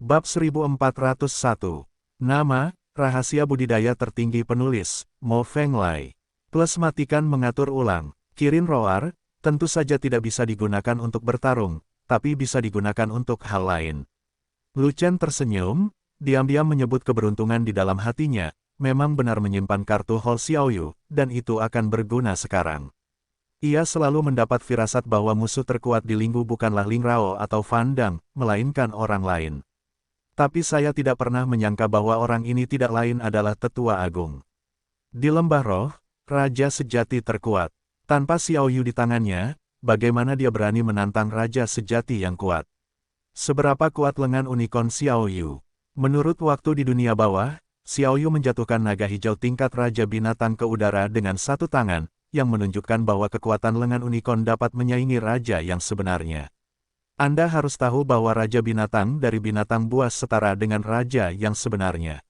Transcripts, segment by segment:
Bab 1401. Nama, rahasia budidaya tertinggi penulis, Mo Fenglai. Plus matikan mengatur ulang. Kirin Roar, tentu saja tidak bisa digunakan untuk bertarung, tapi bisa digunakan untuk hal lain. Lu Chen tersenyum, diam-diam menyebut keberuntungan di dalam hatinya, memang benar menyimpan kartu Hall Xiaoyu, dan itu akan berguna sekarang. Ia selalu mendapat firasat bahwa musuh terkuat di Linggu bukanlah Ling Rao atau Fan Dang, melainkan orang lain. Tapi saya tidak pernah menyangka bahwa orang ini tidak lain adalah Tetua Agung. Di Lembah Roh, Raja Sejati terkuat. Tanpa Xiaoyu di tangannya, bagaimana dia berani menantang Raja Sejati yang kuat? Seberapa kuat lengan unicorn Xiaoyu? Menurut waktu di dunia bawah, Xiaoyu menjatuhkan naga hijau tingkat Raja Binatang ke udara dengan satu tangan, yang menunjukkan bahwa kekuatan lengan unicorn dapat menyaingi raja yang sebenarnya. Anda harus tahu bahwa Raja Binatang dari binatang buas setara dengan raja yang sebenarnya.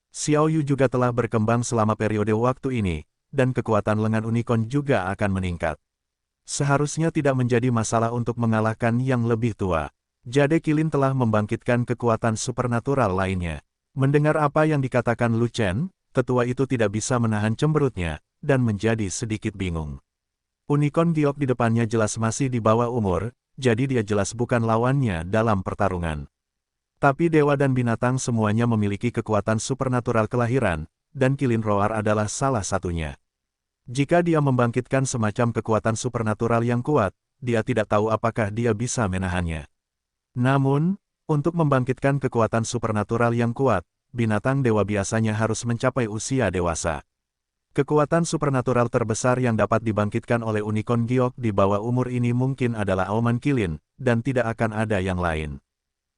Xiaoyu juga telah berkembang selama periode waktu ini, dan kekuatan lengan unicorn juga akan meningkat. Seharusnya tidak menjadi masalah untuk mengalahkan yang lebih tua. Jade Qilin telah membangkitkan kekuatan supernatural lainnya. Mendengar apa yang dikatakan Lu Chen, tetua itu tidak bisa menahan cemberutnya, dan menjadi sedikit bingung. Unicorn giok di depannya jelas masih di bawah umur, jadi dia jelas bukan lawannya dalam pertarungan. Tapi dewa dan binatang semuanya memiliki kekuatan supernatural kelahiran, dan Qilin Roar adalah salah satunya. Jika dia membangkitkan semacam kekuatan supernatural yang kuat, dia tidak tahu apakah dia bisa menahannya. Namun, untuk membangkitkan kekuatan supernatural yang kuat, binatang dewa biasanya harus mencapai usia dewasa. Kekuatan supernatural terbesar yang dapat dibangkitkan oleh unicorn giok di bawah umur ini mungkin adalah Auman Qilin, dan tidak akan ada yang lain.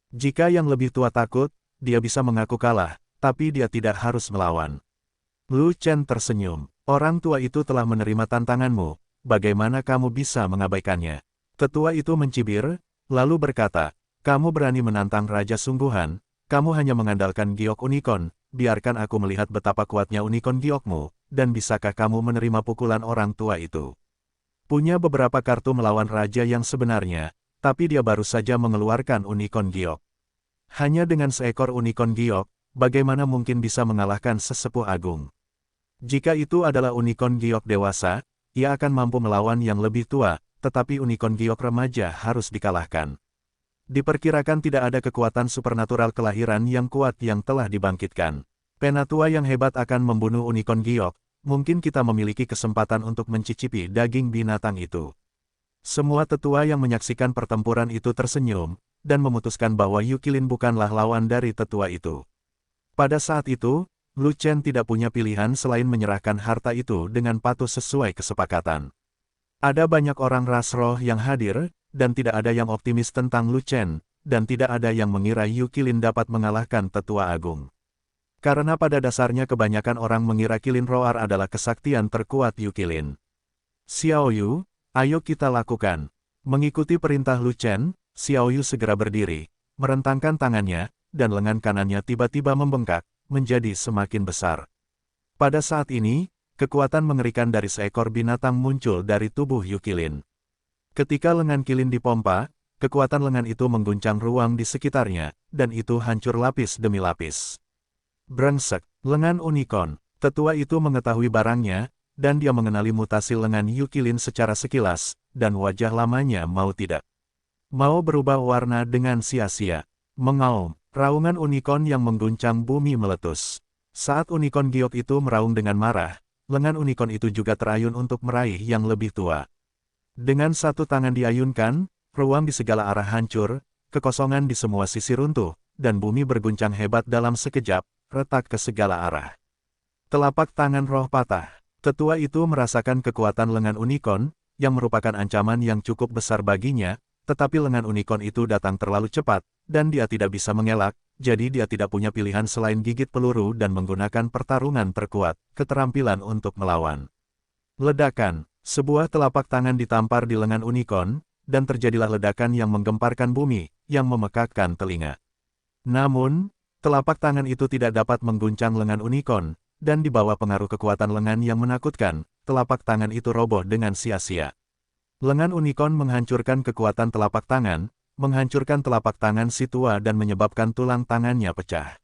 Jika yang lebih tua takut, dia bisa mengaku kalah, tapi dia tidak harus melawan. Lu Chen tersenyum. Orang tua itu telah menerima tantanganmu, bagaimana kamu bisa mengabaikannya? Tetua itu mencibir, lalu berkata, kamu berani menantang Raja Sungguhan, kamu hanya mengandalkan giok unicorn, biarkan aku melihat betapa kuatnya unicorn giokmu, dan bisakah kamu menerima pukulan orang tua itu? Punya beberapa kartu melawan raja yang sebenarnya, tapi dia baru saja mengeluarkan unicorn giok. Hanya dengan seekor unicorn giok, bagaimana mungkin bisa mengalahkan sesepuh agung? Jika itu adalah unicorn giok dewasa, ia akan mampu melawan yang lebih tua, tetapi unicorn giok remaja harus dikalahkan. Diperkirakan tidak ada kekuatan supernatural kelahiran yang kuat yang telah dibangkitkan. Penatua yang hebat akan membunuh unicorn giok, mungkin kita memiliki kesempatan untuk mencicipi daging binatang itu. Semua tetua yang menyaksikan pertempuran itu tersenyum, dan memutuskan bahwa Yu Qilin bukanlah lawan dari tetua itu. Pada saat itu, Lu Chen tidak punya pilihan selain menyerahkan harta itu dengan patuh sesuai kesepakatan. Ada banyak orang ras roh yang hadir, dan tidak ada yang optimis tentang Lu Chen, dan tidak ada yang mengira Yu Qilin dapat mengalahkan tetua agung. Karena pada dasarnya kebanyakan orang mengira Qilin Roar adalah kesaktian terkuat Yu Qilin. Xiaoyu, ayo kita lakukan. Mengikuti perintah Lu Chen, Xiaoyu segera berdiri, merentangkan tangannya, dan lengan kanannya tiba-tiba membengkak, menjadi semakin besar. Pada saat ini, kekuatan mengerikan dari seekor binatang muncul dari tubuh Yu Qilin. Ketika lengan Qilin dipompa, kekuatan lengan itu mengguncang ruang di sekitarnya, dan itu hancur lapis demi lapis. Brengsek, lengan unicorn. Tetua itu mengetahui barangnya, dan dia mengenali mutasi lengan Yu Qilin secara sekilas, dan wajah lamanya mau tidak mau berubah warna dengan sia-sia. Mengaum, raungan unicorn yang mengguncang bumi meletus. Saat unicorn giok itu meraung dengan marah, lengan unicorn itu juga terayun untuk meraih yang lebih tua. Dengan satu tangan diayunkan, ruang di segala arah hancur, kekosongan di semua sisi runtuh, dan bumi berguncang hebat dalam sekejap, retak ke segala arah. Telapak tangan roh patah. Tetua itu merasakan kekuatan lengan unicorn, yang merupakan ancaman yang cukup besar baginya, tetapi lengan unicorn itu datang terlalu cepat, dan dia tidak bisa mengelak, jadi dia tidak punya pilihan selain gigit peluru dan menggunakan pertarungan terkuat, keterampilan untuk melawan. Ledakan, sebuah telapak tangan ditampar di lengan unicorn, dan terjadilah ledakan yang menggemparkan bumi, yang memekakkan telinga. Namun, telapak tangan itu tidak dapat mengguncang lengan unicorn, dan di bawah pengaruh kekuatan lengan yang menakutkan, telapak tangan itu roboh dengan sia-sia. Lengan unicorn menghancurkan kekuatan telapak tangan, menghancurkan telapak tangan si tua dan menyebabkan tulang tangannya pecah.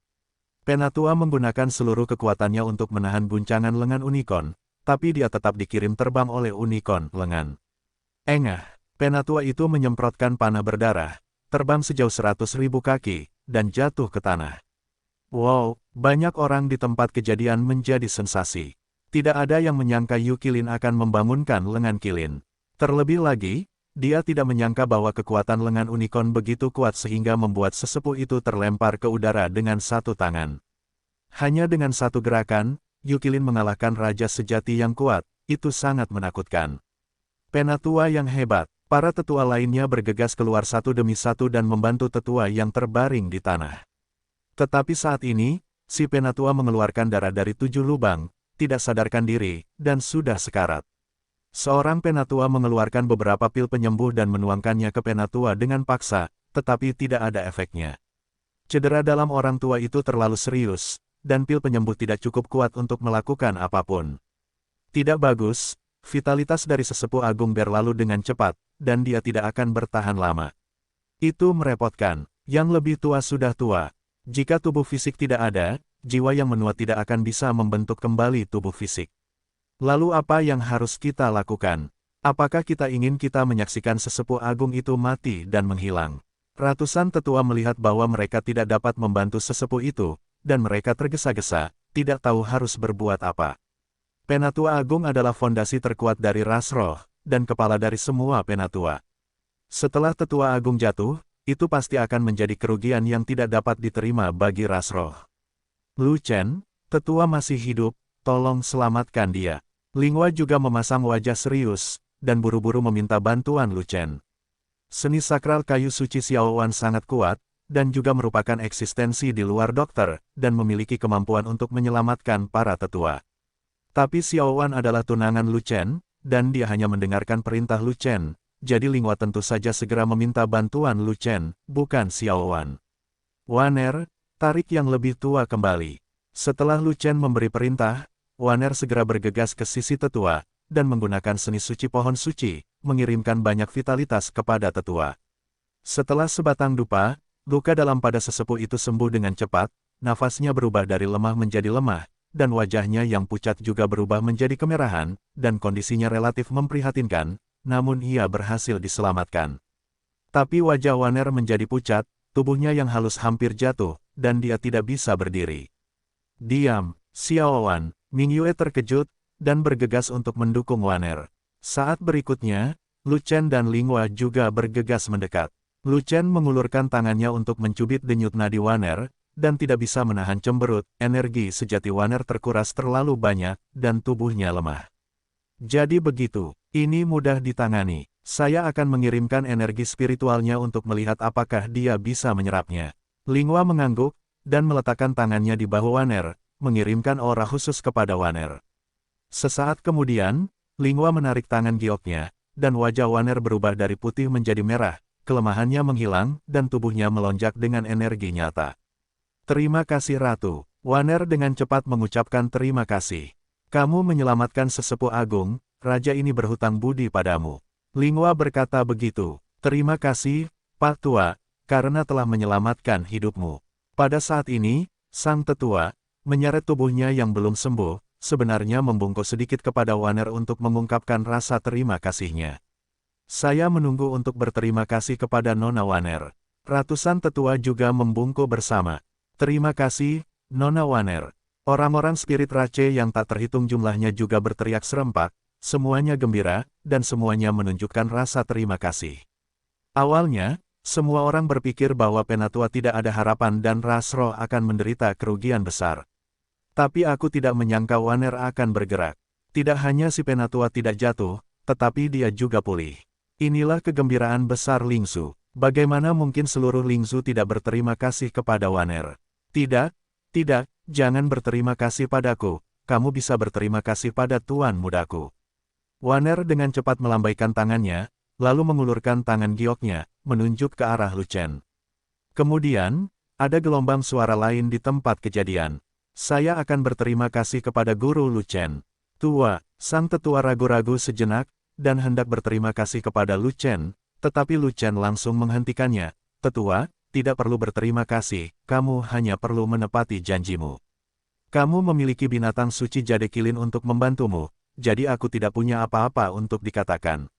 Penatua menggunakan seluruh kekuatannya untuk menahan guncangan lengan unicorn, tapi dia tetap dikirim terbang oleh unicorn lengan. Engah, Penatua itu menyemprotkan panah berdarah, terbang sejauh 100.000 kaki, dan jatuh ke tanah. Wow, banyak orang di tempat kejadian menjadi sensasi. Tidak ada yang menyangka Yu Qilin akan membangunkan lengan Qilin. Terlebih lagi, dia tidak menyangka bahwa kekuatan lengan unicorn begitu kuat sehingga membuat sesepuh itu terlempar ke udara dengan satu tangan. Hanya dengan satu gerakan, Yu Qilin mengalahkan raja sejati yang kuat, itu sangat menakutkan. Penatua yang hebat, para tetua lainnya bergegas keluar satu demi satu dan membantu tetua yang terbaring di tanah. Tetapi saat ini, si Penatua mengeluarkan darah dari 7 lubang, tidak sadarkan diri, dan sudah sekarat. Seorang Penatua mengeluarkan beberapa pil penyembuh dan menuangkannya ke Penatua dengan paksa, tetapi tidak ada efeknya. Cedera dalam orang tua itu terlalu serius, dan pil penyembuh tidak cukup kuat untuk melakukan apapun. Tidak bagus, vitalitas dari sesepuh agung berlalu dengan cepat, dan dia tidak akan bertahan lama. Itu merepotkan, yang lebih tua sudah tua. Jika tubuh fisik tidak ada, jiwa yang menua tidak akan bisa membentuk kembali tubuh fisik. Lalu apa yang harus kita lakukan? Apakah kita ingin kita menyaksikan sesepuh agung itu mati dan menghilang? Ratusan tetua melihat bahwa mereka tidak dapat membantu sesepuh itu, dan mereka tergesa-gesa, tidak tahu harus berbuat apa. Penatua agung adalah fondasi terkuat dari ras roh, dan kepala dari semua penatua. Setelah tetua agung jatuh, itu pasti akan menjadi kerugian yang tidak dapat diterima bagi ras roh. Lu Chen, tetua masih hidup, tolong selamatkan dia. Linghua juga memasang wajah serius, dan buru-buru meminta bantuan Lu Chen. Seni sakral kayu suci Xiaowan sangat kuat, dan juga merupakan eksistensi di luar dokter, dan memiliki kemampuan untuk menyelamatkan para tetua. Tapi Xiaowan adalah tunangan Lu Chen, dan dia hanya mendengarkan perintah Lu Chen, jadi Linghua tentu saja segera meminta bantuan Lu Chen, bukan Xiaowan. Waner, tarik yang lebih tua kembali. Setelah Lu Chen memberi perintah, Waner segera bergegas ke sisi tetua, dan menggunakan seni suci pohon suci, mengirimkan banyak vitalitas kepada tetua. Setelah sebatang dupa, luka dalam pada sesepuh itu sembuh dengan cepat, nafasnya berubah dari lemah menjadi lemah, dan wajahnya yang pucat juga berubah menjadi kemerahan, dan kondisinya relatif memprihatinkan, namun ia berhasil diselamatkan. Tapi wajah Waner menjadi pucat, tubuhnya yang halus hampir jatuh, dan dia tidak bisa berdiri. Diam, Xiaowan, Mingyue terkejut, dan bergegas untuk mendukung Waner. Saat berikutnya, Lu Chen dan Linghua juga bergegas mendekat. Lu Chen mengulurkan tangannya untuk mencubit denyut nadi Waner, dan tidak bisa menahan cemberut, energi sejati Waner terkuras terlalu banyak, dan tubuhnya lemah. Jadi begitu, ini mudah ditangani. Saya akan mengirimkan energi spiritualnya untuk melihat apakah dia bisa menyerapnya. Linghua mengangguk, dan meletakkan tangannya di bahu Waner, mengirimkan aura khusus kepada Waner. Sesaat kemudian, Linghua menarik tangan gioknya, dan wajah Waner berubah dari putih menjadi merah, kelemahannya menghilang, dan tubuhnya melonjak dengan energi nyata. Terima kasih Ratu. Waner dengan cepat mengucapkan terima kasih. Kamu menyelamatkan sesepuh agung, raja ini berhutang budi padamu. Linghua berkata begitu. Terima kasih, Pak Tua, karena telah menyelamatkan hidupmu. Pada saat ini, sang tetua, menyeret tubuhnya yang belum sembuh, sebenarnya membungkuk sedikit kepada Waner untuk mengungkapkan rasa terima kasihnya. Saya menunggu untuk berterima kasih kepada Nona Waner. Ratusan tetua juga membungkuk bersama. Terima kasih, Nona Waner. Orang-orang spirit Rache yang tak terhitung jumlahnya juga berteriak serempak, semuanya gembira, dan semuanya menunjukkan rasa terima kasih. Awalnya, semua orang berpikir bahwa Penatua tidak ada harapan dan ras roh akan menderita kerugian besar. Tapi aku tidak menyangka Waner akan bergerak. Tidak hanya si Penatua tidak jatuh, tetapi dia juga pulih. Inilah kegembiraan besar Lingzu. Bagaimana mungkin seluruh Lingzu tidak berterima kasih kepada Waner? Tidak, tidak, jangan berterima kasih padaku, kamu bisa berterima kasih pada tuan mudaku. Waner dengan cepat melambaikan tangannya, lalu mengulurkan tangan gioknya, menunjuk ke arah Lu Chen. Kemudian, ada gelombang suara lain di tempat kejadian. Saya akan berterima kasih kepada Guru Lu Chen. Tua, sang tetua ragu-ragu sejenak, dan hendak berterima kasih kepada Lu Chen, Tetapi Lu Chen langsung menghentikannya. Tetua, tidak perlu berterima kasih, kamu hanya perlu menepati janjimu. Kamu memiliki binatang suci jade kilin untuk membantumu, jadi aku tidak punya apa-apa untuk dikatakan.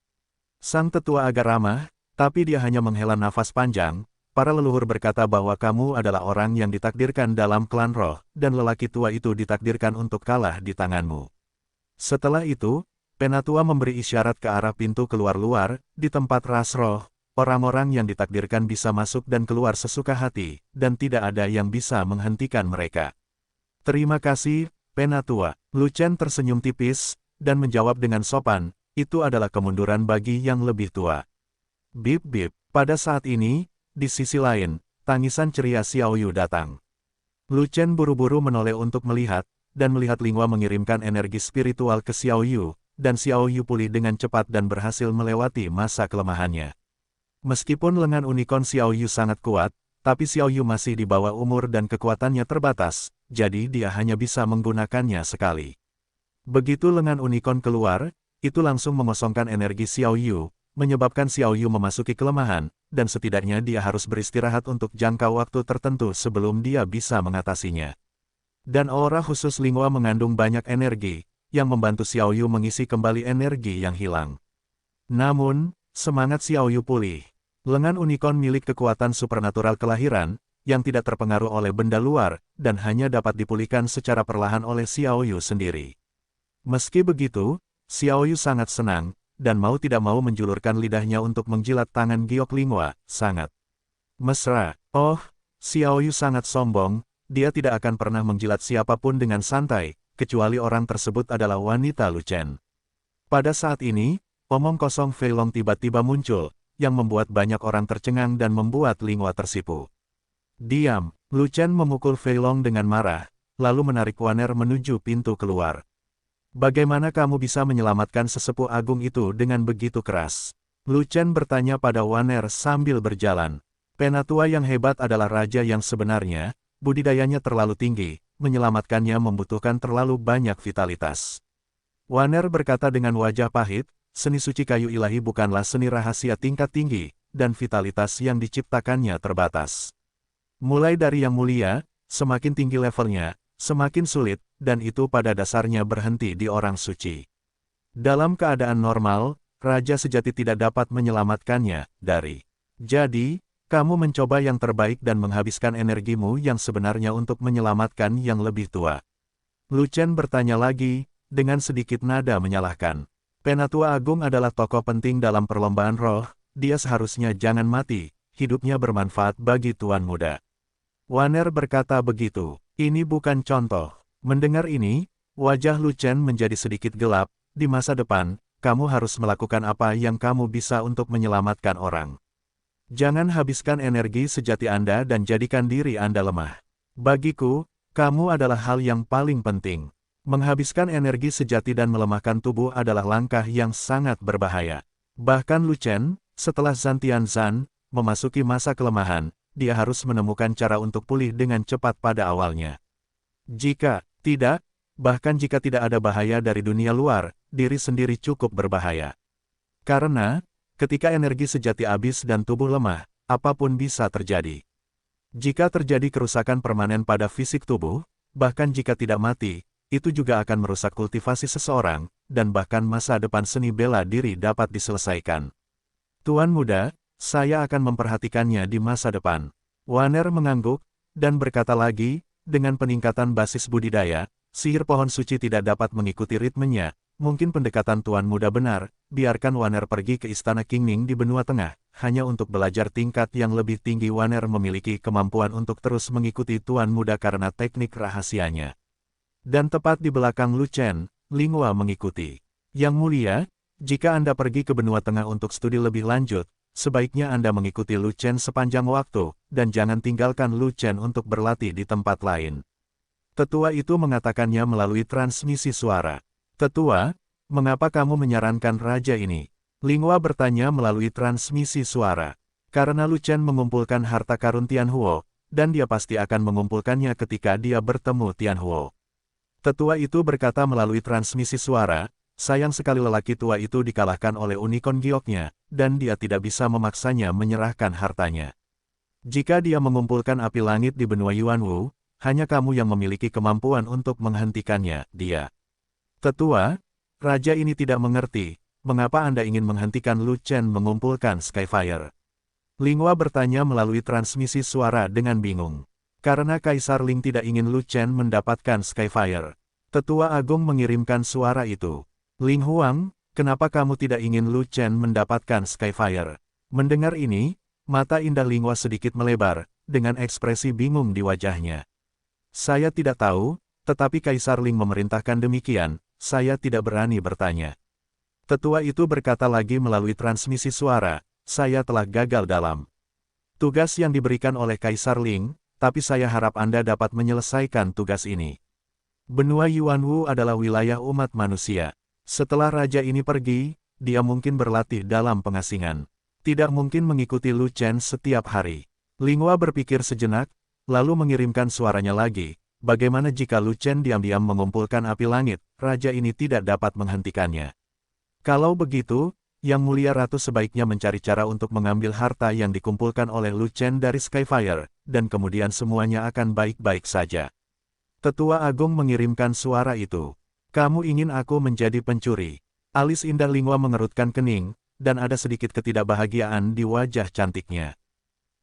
Sang tetua agak ramah, tapi dia hanya menghela nafas panjang. Para leluhur berkata bahwa kamu adalah orang yang ditakdirkan dalam klan roh, dan lelaki tua itu ditakdirkan untuk kalah di tanganmu. Setelah itu, Penatua memberi isyarat ke arah pintu keluar luar, di tempat ras roh. Orang-orang yang ditakdirkan bisa masuk dan keluar sesuka hati, dan tidak ada yang bisa menghentikan mereka. Terima kasih, Penatua. Lu Chen tersenyum tipis, dan menjawab dengan sopan, itu adalah kemunduran bagi yang lebih tua. Bip-bip, pada saat ini, di sisi lain, tangisan ceria Xiao Yu datang. Lu Chen buru-buru menoleh untuk melihat, dan melihat Linghua mengirimkan energi spiritual ke Xiao Yu, dan Xiao Yu pulih dengan cepat dan berhasil melewati masa kelemahannya. Meskipun lengan unicorn Xiao Yu sangat kuat, tapi Xiao Yu masih di bawah umur dan kekuatannya terbatas, jadi dia hanya bisa menggunakannya sekali. Begitu lengan unicorn keluar, itu langsung mengosongkan energi Xiao Yu, menyebabkan Xiao Yu memasuki kelemahan, dan setidaknya dia harus beristirahat untuk jangka waktu tertentu sebelum dia bisa mengatasinya. Dan aura khusus Linghua mengandung banyak energi, yang membantu Xiao Yu mengisi kembali energi yang hilang. Namun, semangat Xiao Yu pulih. Lengan unicorn milik kekuatan supernatural kelahiran, yang tidak terpengaruh oleh benda luar, dan hanya dapat dipulihkan secara perlahan oleh Xiao Yu sendiri. Meski begitu, Xiao Yu sangat senang, dan mau tidak mau menjulurkan lidahnya untuk menjilat tangan giok Linghua, sangat mesra. Oh, Xiao Yu sangat sombong, dia tidak akan pernah menjilat siapapun dengan santai, kecuali orang tersebut adalah wanita Lu Chen. Pada saat ini, omong kosong Fei Long tiba-tiba muncul, yang membuat banyak orang tercengang dan membuat Linghua tersipu. Diam, Lu Chen memukul Fei Long dengan marah, lalu menarik Waner menuju pintu keluar. Bagaimana kamu bisa menyelamatkan sesepuh agung itu dengan begitu keras? Lu Chen bertanya pada Waner sambil berjalan. Penatua yang hebat adalah raja yang sebenarnya, budidayanya terlalu tinggi, menyelamatkannya membutuhkan terlalu banyak vitalitas. Waner berkata dengan wajah pahit, seni suci kayu ilahi bukanlah seni rahasia tingkat tinggi, dan vitalitas yang diciptakannya terbatas. Mulai dari yang mulia, semakin tinggi levelnya, semakin sulit, dan itu pada dasarnya berhenti di orang suci. Dalam keadaan normal, raja sejati tidak dapat menyelamatkannya dari. Jadi, kamu mencoba yang terbaik dan menghabiskan energimu yang sebenarnya untuk menyelamatkan yang lebih tua. Lu Chen bertanya lagi, dengan sedikit nada menyalahkan. Penatua Agung adalah tokoh penting dalam perlombaan roh, dia seharusnya jangan mati, hidupnya bermanfaat bagi Tuan Muda. Waner berkata begitu, ini bukan contoh. Mendengar ini, wajah Lu Chen menjadi sedikit gelap, di masa depan, kamu harus melakukan apa yang kamu bisa untuk menyelamatkan orang. Jangan habiskan energi sejati Anda dan jadikan diri Anda lemah. Bagiku, kamu adalah hal yang paling penting. Menghabiskan energi sejati dan melemahkan tubuh adalah langkah yang sangat berbahaya. Bahkan Lu Chen, setelah Zhan Tianzhan, memasuki masa kelemahan, dia harus menemukan cara untuk pulih dengan cepat pada awalnya. Jika tidak, bahkan jika tidak ada bahaya dari dunia luar, diri sendiri cukup berbahaya. Karena, ketika energi sejati habis dan tubuh lemah, apapun bisa terjadi. Jika terjadi kerusakan permanen pada fisik tubuh, bahkan jika tidak mati, itu juga akan merusak kultivasi seseorang, dan bahkan masa depan seni bela diri dapat diselesaikan. Tuan Muda, saya akan memperhatikannya di masa depan. Waner mengangguk, dan berkata lagi, dengan peningkatan basis budidaya, sihir pohon suci tidak dapat mengikuti ritmenya, mungkin pendekatan Tuan Muda benar, biarkan Waner pergi ke Istana Qingming di benua tengah, hanya untuk belajar tingkat yang lebih tinggi. Waner memiliki kemampuan untuk terus mengikuti Tuan Muda karena teknik rahasianya. Dan tepat di belakang Lu Chen, Linghua mengikuti. Yang mulia, jika Anda pergi ke benua tengah untuk studi lebih lanjut, sebaiknya Anda mengikuti Lu Chen sepanjang waktu, dan jangan tinggalkan Lu Chen untuk berlatih di tempat lain. Tetua itu mengatakannya melalui transmisi suara. Tetua, mengapa kamu menyarankan raja ini? Linghua bertanya melalui transmisi suara. Karena Lu Chen mengumpulkan harta karun Tianhuo, dan dia pasti akan mengumpulkannya ketika dia bertemu Tianhuo. Tetua itu berkata melalui transmisi suara, sayang sekali lelaki tua itu dikalahkan oleh unicorn gioknya, dan dia tidak bisa memaksanya menyerahkan hartanya. Jika dia mengumpulkan api langit di benua Yuanwu, hanya kamu yang memiliki kemampuan untuk menghentikannya, dia. Tetua, raja ini tidak mengerti, mengapa Anda ingin menghentikan Lu Chen mengumpulkan Skyfire. Linghua bertanya melalui transmisi suara dengan bingung. Karena Kaisar Ling tidak ingin Lu Chen mendapatkan Skyfire. Tetua Agung mengirimkan suara itu. Ling Huang, kenapa kamu tidak ingin Lu Chen mendapatkan Skyfire? Mendengar ini, mata indah Linghua sedikit melebar, dengan ekspresi bingung di wajahnya. Saya tidak tahu, tetapi Kaisar Ling memerintahkan demikian, saya tidak berani bertanya. Tetua itu berkata lagi melalui transmisi suara, saya telah gagal dalam tugas yang diberikan oleh Kaisar Ling, tapi saya harap Anda dapat menyelesaikan tugas ini. Benua Yuanwu adalah wilayah umat manusia. Setelah raja ini pergi, dia mungkin berlatih dalam pengasingan. Tidak mungkin mengikuti Lu Chen setiap hari. Linghua berpikir sejenak, lalu mengirimkan suaranya lagi. Bagaimana jika Lu Chen diam-diam mengumpulkan api langit, raja ini tidak dapat menghentikannya. Kalau begitu, Yang Mulia Ratu sebaiknya mencari cara untuk mengambil harta yang dikumpulkan oleh Lu Chen dari Skyfire, dan kemudian semuanya akan baik-baik saja. Tetua Agung mengirimkan suara itu. Kamu ingin aku menjadi pencuri? Alis indah Linghua mengerutkan kening, dan ada sedikit ketidakbahagiaan di wajah cantiknya.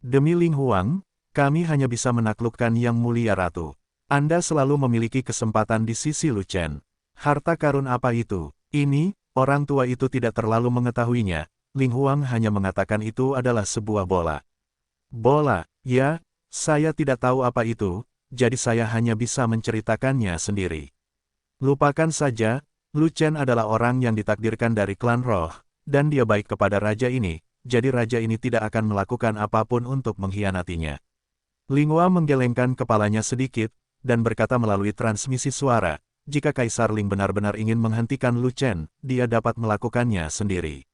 Demi Ling Huang, kami hanya bisa menaklukkan Yang Mulia Ratu. Anda selalu memiliki kesempatan di sisi Lu Chen. Harta karun apa itu? Ini, orang tua itu tidak terlalu mengetahuinya. Ling Huang hanya mengatakan itu adalah sebuah bola. Bola, ya, saya tidak tahu apa itu, jadi saya hanya bisa menceritakannya sendiri. Lupakan saja, Lu Chen adalah orang yang ditakdirkan dari klan roh, dan dia baik kepada raja ini, jadi raja ini tidak akan melakukan apapun untuk mengkhianatinya. Linghua menggelengkan kepalanya sedikit, dan berkata melalui transmisi suara, jika Kaisar Ling benar-benar ingin menghentikan Lu Chen, dia dapat melakukannya sendiri.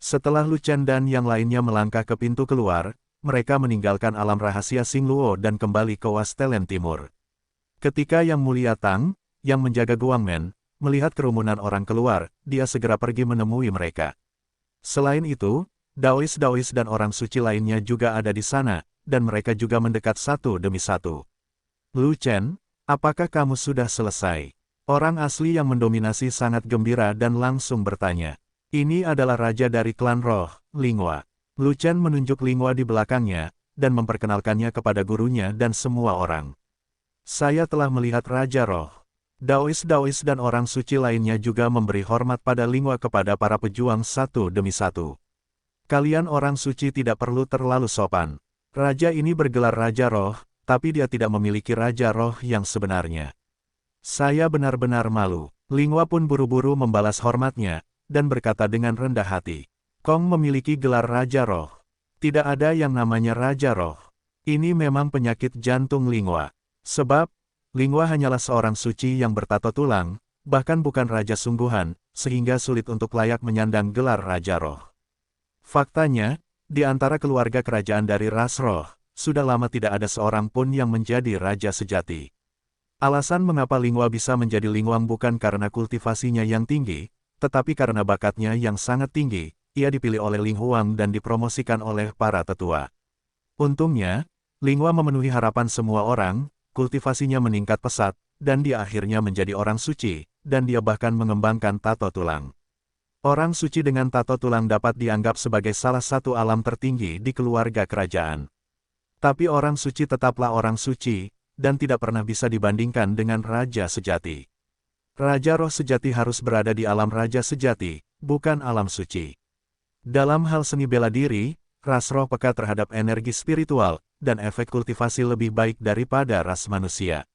Setelah Lu Chen dan yang lainnya melangkah ke pintu keluar, mereka meninggalkan alam rahasia Xingluo dan kembali ke Wastelen Timur. Ketika Yang Mulia Tang, yang menjaga Guangmen, melihat kerumunan orang keluar, dia segera pergi menemui mereka. Selain itu, Daois-Daois dan orang suci lainnya juga ada di sana, dan mereka juga mendekat satu demi satu. Lu Chen, apakah kamu sudah selesai? Orang asli yang mendominasi sangat gembira dan langsung bertanya. Ini adalah raja dari klan roh, Linghua. Lu Chen menunjuk Linghua di belakangnya, dan memperkenalkannya kepada gurunya dan semua orang. Saya telah melihat Raja Roh. Daois-Daois dan orang suci lainnya juga memberi hormat pada Linghua kepada para pejuang satu demi satu. Kalian orang suci tidak perlu terlalu sopan. Raja ini bergelar Raja Roh, tapi dia tidak memiliki Raja Roh yang sebenarnya. Saya benar-benar malu. Linghua pun buru-buru membalas hormatnya, dan berkata dengan rendah hati. Kong memiliki gelar Raja Roh. Tidak ada yang namanya Raja Roh. Ini memang penyakit jantung Linghua. Sebab, Linghua hanyalah seorang suci yang bertato tulang, bahkan bukan raja sungguhan, sehingga sulit untuk layak menyandang gelar Raja Roh. Faktanya, di antara keluarga kerajaan dari ras roh, sudah lama tidak ada seorang pun yang menjadi raja sejati. Alasan mengapa Linghua bisa menjadi Linghuang bukan karena kultivasinya yang tinggi, tetapi karena bakatnya yang sangat tinggi. Ia dipilih oleh Ling Huang dan dipromosikan oleh para tetua. Untungnya, Linghua memenuhi harapan semua orang, kultivasinya meningkat pesat, dan dia akhirnya menjadi orang suci, dan dia bahkan mengembangkan tato tulang. Orang suci dengan tato tulang dapat dianggap sebagai salah satu alam tertinggi di keluarga kerajaan. Tapi orang suci tetaplah orang suci, dan tidak pernah bisa dibandingkan dengan raja sejati. Raja roh sejati harus berada di alam raja sejati, bukan alam suci. Dalam hal seni bela diri, ras roh peka terhadap energi spiritual, dan efek kultivasi lebih baik daripada ras manusia.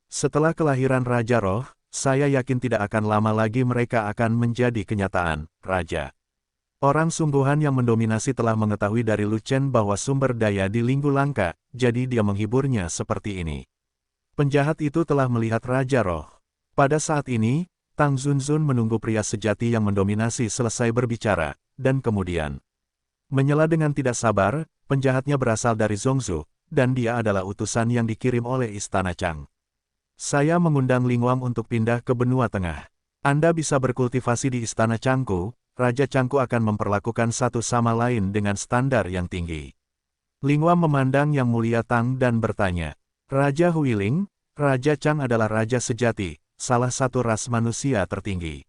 Setelah kelahiran Raja Roh, saya yakin tidak akan lama lagi mereka akan menjadi kenyataan, Raja. Orang sungguhan yang mendominasi telah mengetahui dari Lu Chen bahwa sumber daya di Linggu langka, jadi dia menghiburnya seperti ini. Penjahat itu telah melihat Raja Roh. Pada saat ini, Tang Zunzun menunggu pria sejati yang mendominasi selesai berbicara, dan kemudian menyela dengan tidak sabar, penjahatnya berasal dari Zhongzhou, dan dia adalah utusan yang dikirim oleh Istana Chang. Saya mengundang Linghuang untuk pindah ke benua tengah. Anda bisa berkultivasi di Istana Changku, Raja Changku akan memperlakukan satu sama lain dengan standar yang tinggi. Lingua memandang Yang Mulia Tang dan bertanya, Raja Huiling, Raja Chang adalah raja sejati, salah satu ras manusia tertinggi.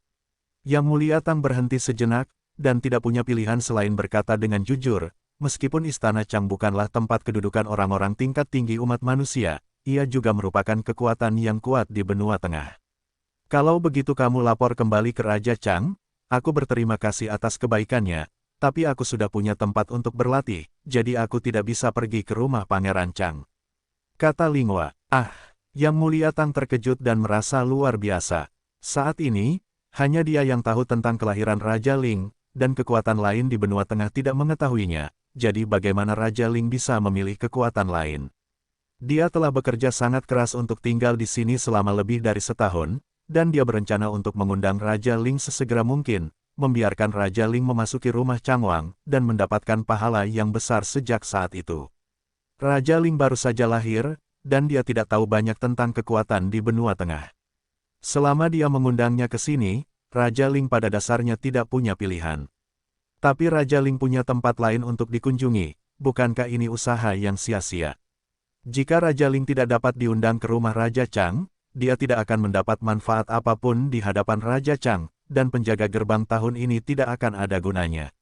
Yang Mulia Tang berhenti sejenak, dan tidak punya pilihan selain berkata dengan jujur, meskipun Istana Chang bukanlah tempat kedudukan orang-orang tingkat tinggi umat manusia, ia juga merupakan kekuatan yang kuat di benua tengah. Kalau begitu kamu lapor kembali ke Raja Chang, aku berterima kasih atas kebaikannya, tapi aku sudah punya tempat untuk berlatih, jadi aku tidak bisa pergi ke rumah Pangeran Chang. Kata Lingua, Yang Mulia Tang terkejut dan merasa luar biasa. Saat ini, hanya dia yang tahu tentang kelahiran Raja Ling, dan kekuatan lain di benua tengah tidak mengetahuinya, jadi bagaimana Raja Ling bisa memilih kekuatan lain. Dia telah bekerja sangat keras untuk tinggal di sini selama lebih dari setahun, dan dia berencana untuk mengundang Raja Ling sesegera mungkin, membiarkan Raja Ling memasuki rumah Changwang, dan mendapatkan pahala yang besar sejak saat itu. Raja Ling baru saja lahir, dan dia tidak tahu banyak tentang kekuatan di benua tengah. Selama dia mengundangnya ke sini, Raja Ling pada dasarnya tidak punya pilihan. Tapi Raja Ling punya tempat lain untuk dikunjungi, bukankah ini usaha yang sia-sia? Jika Raja Ling tidak dapat diundang ke rumah Raja Chang, dia tidak akan mendapat manfaat apapun di hadapan Raja Chang, dan penjaga gerbang tahun ini tidak akan ada gunanya.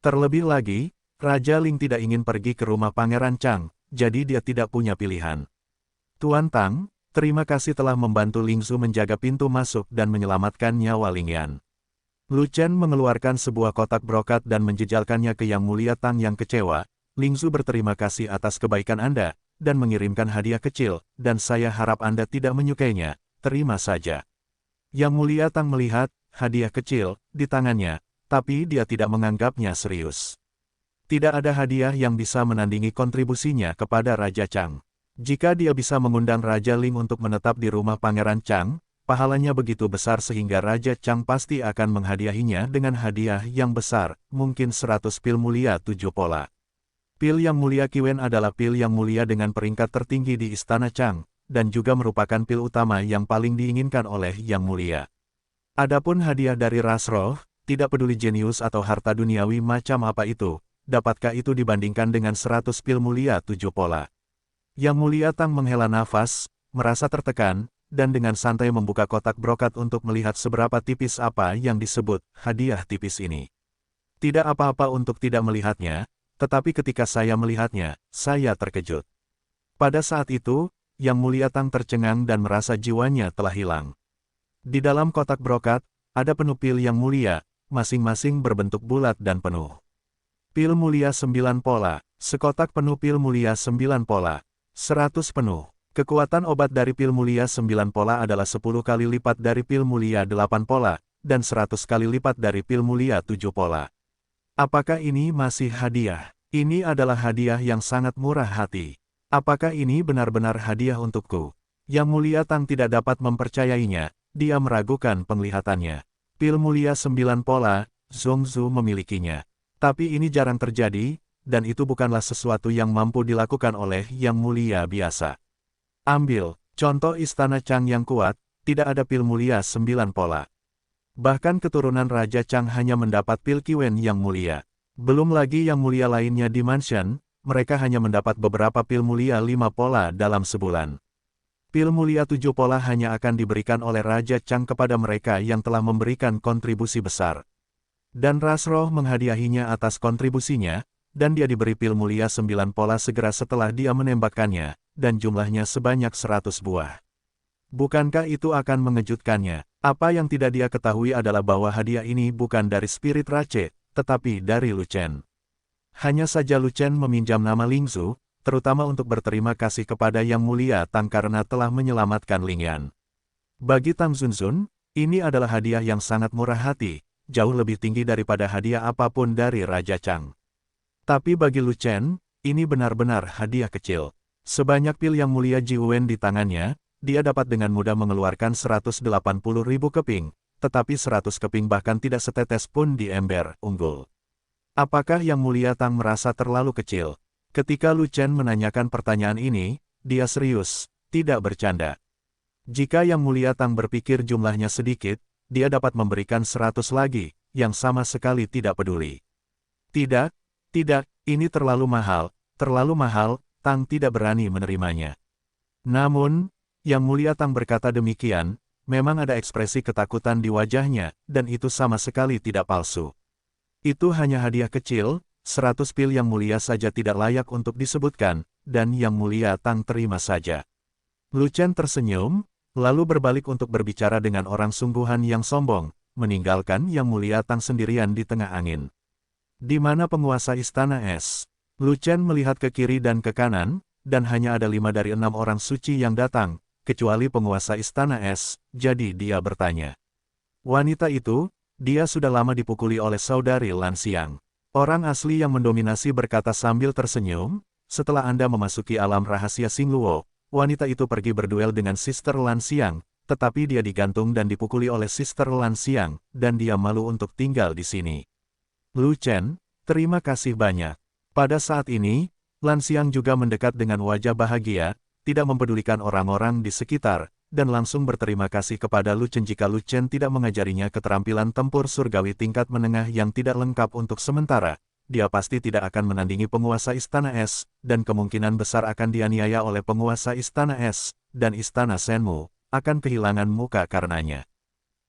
Terlebih lagi, Raja Ling tidak ingin pergi ke rumah Pangeran Chang, jadi dia tidak punya pilihan. Tuan Tang, terima kasih telah membantu Lingzu menjaga pintu masuk dan menyelamatkan nyawa Lingyan. Lu Chen mengeluarkan sebuah kotak brokat dan menjejalkannya ke Yang Mulia Tang yang kecewa. Lingzu berterima kasih atas kebaikan Anda, dan mengirimkan hadiah kecil, dan saya harap Anda tidak menyukainya, terima saja. Yang Mulia Tang melihat hadiah kecil di tangannya, tapi dia tidak menganggapnya serius. Tidak ada hadiah yang bisa menandingi kontribusinya kepada Raja Chang. Jika dia bisa mengundang Raja Ling untuk menetap di rumah Pangeran Chang, pahalanya begitu besar sehingga Raja Chang pasti akan menghadiahinya dengan hadiah yang besar, mungkin 100 pil mulia 7 pola. Pil Yang Mulia Qiwen adalah pil yang mulia dengan peringkat tertinggi di Istana Chang, dan juga merupakan pil utama yang paling diinginkan oleh Yang Mulia. Adapun hadiah dari ras roh, tidak peduli jenius atau harta duniawi macam apa itu, dapatkah itu dibandingkan dengan 100 pil mulia 7 pola? Yang Mulia Tang menghela nafas, merasa tertekan, dan dengan santai membuka kotak brokat untuk melihat seberapa tipis apa yang disebut hadiah tipis ini. Tidak apa-apa untuk tidak melihatnya, tetapi ketika saya melihatnya, saya terkejut. Pada saat itu, Yang Mulia Tang tercengang dan merasa jiwanya telah hilang. Di dalam kotak brokat, ada penuh pil yang mulia, masing-masing berbentuk bulat dan penuh. Pil mulia 9 pola, sekotak penuh pil mulia 9 pola, 100 penuh. Kekuatan obat dari pil mulia 9 pola adalah 10 kali lipat dari pil mulia 8 pola, dan 100 kali lipat dari pil mulia 7 pola. Apakah ini masih hadiah? Ini adalah hadiah yang sangat murah hati. Apakah ini benar-benar hadiah untukku? Yang Mulia Tang tidak dapat mempercayainya, dia meragukan penglihatannya. Pil mulia 9 pola, Zhongzhu memilikinya. Tapi ini jarang terjadi, dan itu bukanlah sesuatu yang mampu dilakukan oleh Yang Mulia biasa. Ambil contoh Istana Chang yang kuat, tidak ada pil mulia 9 pola. Bahkan keturunan Raja Chang hanya mendapat pil Qiwen yang mulia. Belum lagi yang mulia lainnya di mansion, mereka hanya mendapat beberapa pil mulia 5 pola dalam sebulan. Pil mulia 7 pola hanya akan diberikan oleh Raja Chang kepada mereka yang telah memberikan kontribusi besar. Dan ras roh menghadiahinya atas kontribusinya, dan dia diberi pil mulia 9 pola segera setelah dia menembakkannya, dan jumlahnya sebanyak 100 buah. Bukankah itu akan mengejutkannya? Apa yang tidak dia ketahui adalah bahwa hadiah ini bukan dari spirit Rache, tetapi dari Lu Chen. Hanya saja Lu Chen meminjam nama Lingzu, terutama untuk berterima kasih kepada Yang Mulia Tang karena telah menyelamatkan Lingyan. Bagi Tang Zunzun, ini adalah hadiah yang sangat murah hati, jauh lebih tinggi daripada hadiah apapun dari Raja Chang. Tapi bagi Lu Chen, ini benar-benar hadiah kecil. Sebanyak pil Yang Mulia Jiwen di tangannya, dia dapat dengan mudah mengeluarkan 180.000 keping, tetapi 100 keping bahkan tidak setetes pun di ember unggul. Apakah Yang Mulia Tang merasa terlalu kecil? Ketika Lu Chen menanyakan pertanyaan ini, dia serius, tidak bercanda. Jika Yang Mulia Tang berpikir jumlahnya sedikit, dia dapat memberikan 100 lagi, yang sama sekali tidak peduli. Tidak, tidak, ini terlalu mahal, Tang tidak berani menerimanya. Namun, Yang Mulia Tang berkata demikian, memang ada ekspresi ketakutan di wajahnya, dan itu sama sekali tidak palsu. Itu hanya hadiah kecil, 100 pil Yang Mulia saja tidak layak untuk disebutkan, dan Yang Mulia Tang terima saja. Lu Chen tersenyum, lalu berbalik untuk berbicara dengan orang sungguhan yang sombong, meninggalkan Yang Mulia Tang sendirian di tengah angin. Di mana penguasa Istana Es? Lu Chen melihat ke kiri dan ke kanan, dan hanya ada 5 dari 6 orang suci yang datang, kecuali penguasa Istana Es, jadi dia bertanya. Wanita itu, dia sudah lama dipukuli oleh saudari Lan Xiang. Orang asli yang mendominasi berkata sambil tersenyum, setelah Anda memasuki alam rahasia Xingluo, wanita itu pergi berduel dengan Sister Lan Xiang, tetapi dia digantung dan dipukuli oleh Sister Lan Xiang, dan dia malu untuk tinggal di sini. Lu Chen, terima kasih banyak. Pada saat ini, Lan Xiang juga mendekat dengan wajah bahagia, tidak mempedulikan orang-orang di sekitar, dan langsung berterima kasih kepada Lu Chen jika Lu Chen tidak mengajarinya keterampilan tempur surgawi tingkat menengah yang tidak lengkap untuk sementara. Dia pasti tidak akan menandingi penguasa Istana Es, dan kemungkinan besar akan dianiaya oleh penguasa Istana Es, dan Istana Shenmu, akan kehilangan muka karenanya.